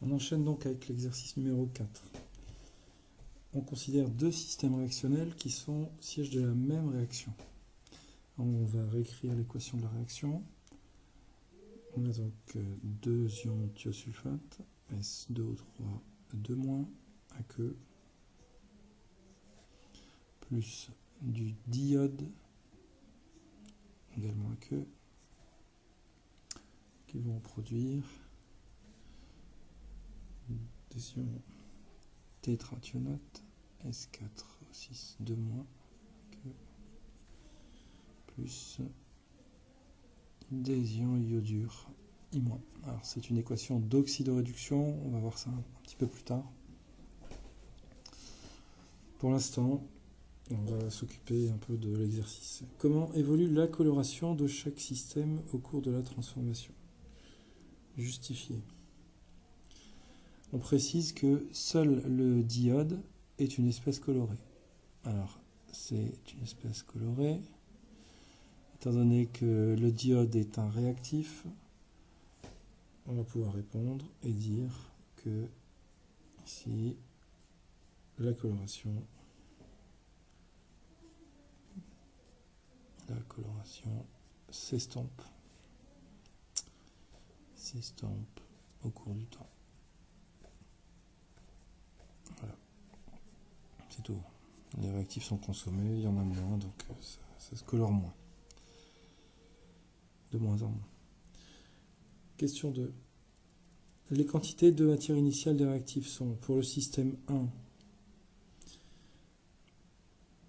On enchaîne donc avec l'exercice numéro 4. On considère deux systèmes réactionnels qui sont sièges de la même réaction. On va réécrire l'équation de la réaction. On a donc deux ions thiosulfate, S2O3, 2-, aqueux, plus du diode, également aqueux, qui vont produire des ions tétrathionate, S4O6, 2-, aqueux, plus des ions iodures, I-. Alors c'est une équation d'oxydoréduction, on va voir ça un petit peu plus tard. Pour l'instant, on va s'occuper un peu de l'exercice. Comment évolue la coloration de chaque système au cours de la transformation? Justifier. On précise que seul le diode est une espèce colorée. Alors, c'est une espèce colorée. Étant donné que le diode est un réactif, on va pouvoir répondre et dire que ici, la coloration s'estompe au cours du temps. Voilà, c'est tout. Les réactifs sont consommés, il y en a moins, donc ça se colore moins. De moins en moins. Question 2. Les quantités de matière initiale des réactifs sont, pour le système 1,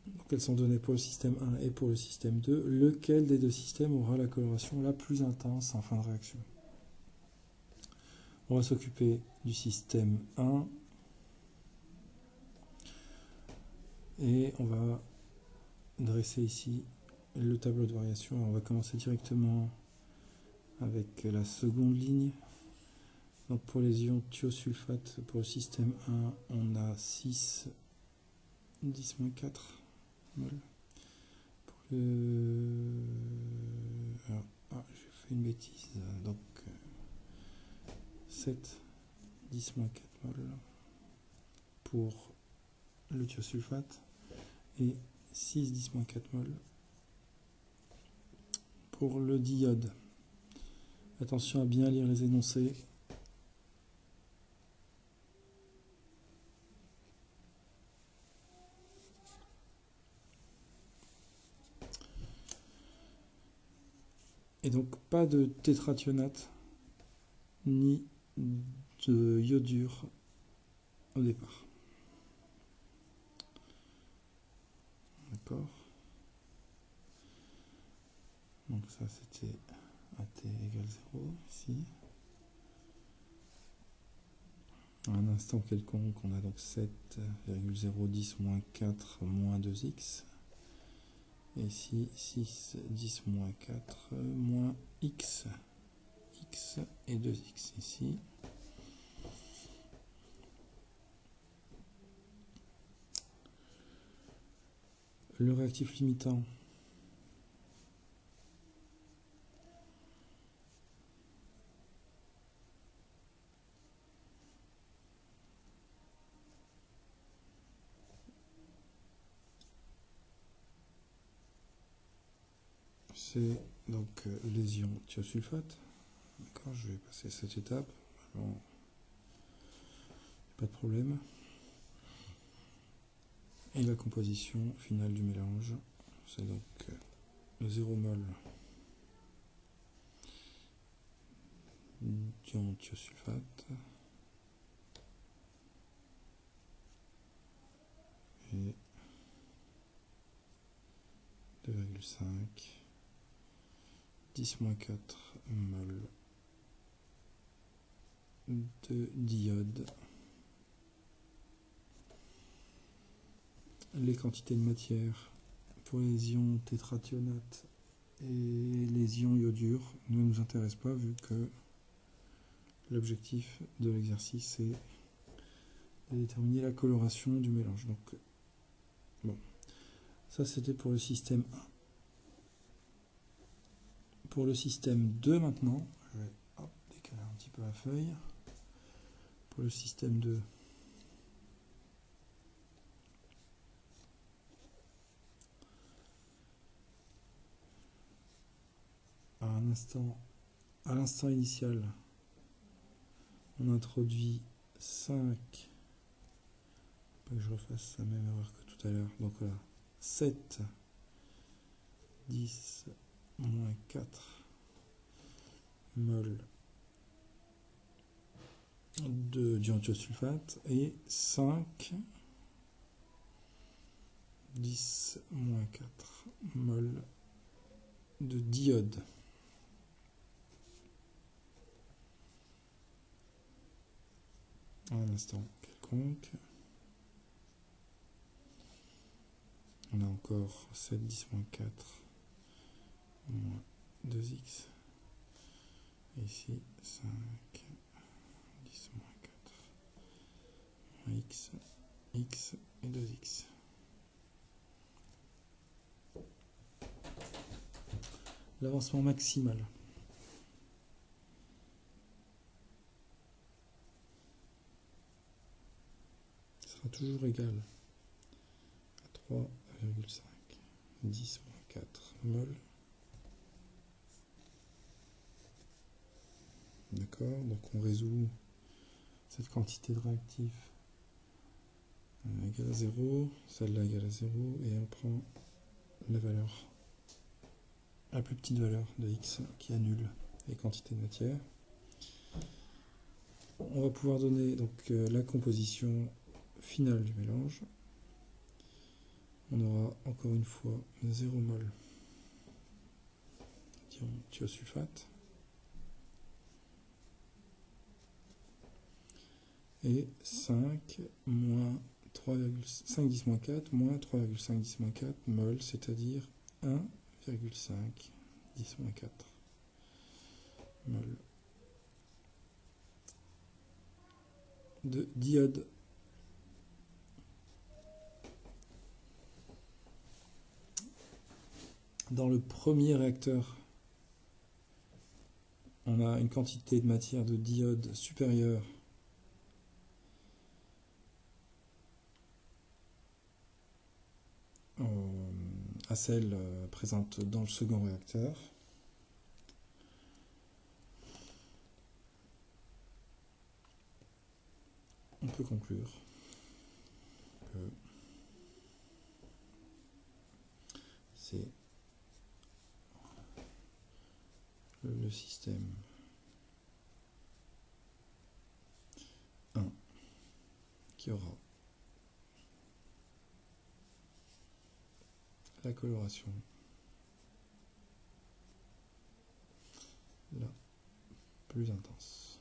donc elles sont données pour le système 1 et pour le système 2, lequel des deux systèmes aura la coloration la plus intense en fin de réaction? On va s'occuper du système 1 et on va dresser ici le tableau de variation. Alors on va commencer directement avec la seconde ligne. Donc pour les ions thiosulfate, pour le système 1, on a 6 10-4 mol. Pour le... Alors, j'ai fait une bêtise. Donc 7 10-4 mol pour le thiosulfate et 6 10-4 mol pour le diode. Attention à bien lire les énoncés. Et donc pas de tétrathionate ni de iodure au départ. D'accord. Donc ça c'était AT égale 0 ici. À un instant quelconque, on a donc 7,010 moins 4 moins 2x. Et ici 6 10 moins 4 moins x. X et 2x ici. Le réactif limitant, c'est donc les ions thiosulfate. D'accord, je vais passer cette étape. Bon, pas de problème. Et la composition finale du mélange, c'est donc 0 mol d'ion thiosulfate et 2,5 10-4 mol de diode. Les quantités de matière pour les ions tétrathionate et les ions iodures ne nous intéressent pas vu que l'objectif de l'exercice est de déterminer la coloration du mélange. Donc, bon, ça c'était pour le système 1. Pour le système 2 maintenant, je vais décaler un petit peu la feuille. pour le système 2. À l'instant initial, on introduit 5. Pas que je refasse la même erreur que tout à l'heure. Donc voilà, 7, 10, moins 4 mol de diantiosulfate et 5, 10, moins 4 mol de diode. À un instant quelconque. On a encore 7, 10, moins 4, moins 2x. Et ici, 5, 10, moins 4, moins x, x et 2x. L'avancement maximal. Sera toujours égal à 3,5, 10 moins 4 mol. D'accord, donc on résout cette quantité de réactif égale à 0, celle-là égale à 0, et on prend la valeur, la plus petite valeur de x qui annule les quantités de matière. On va pouvoir donner donc la composition finale du mélange. On aura encore une fois 0 mol de thiosulfate et 5 moins 3,5 10 moins 4 moins 3,5 10 moins 4 mol, c'est-à-dire 1,5 10 moins 4 mol de diode. Dans le premier réacteur, on a une quantité de matière de diode supérieure à celle présente dans le second réacteur. On peut conclure que c'est le système 1 qui aura la coloration la plus intense.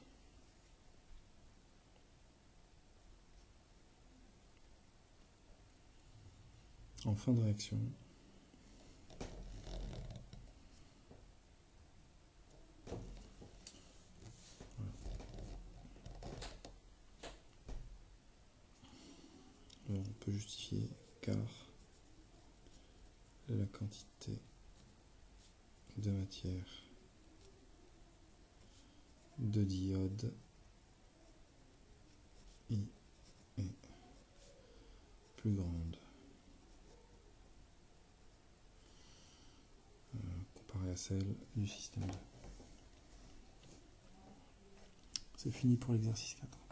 En fin de réaction, on peut justifier car la quantité de matière de diode I est plus grande comparée à celle du système 2. C'est fini pour l'exercice 4.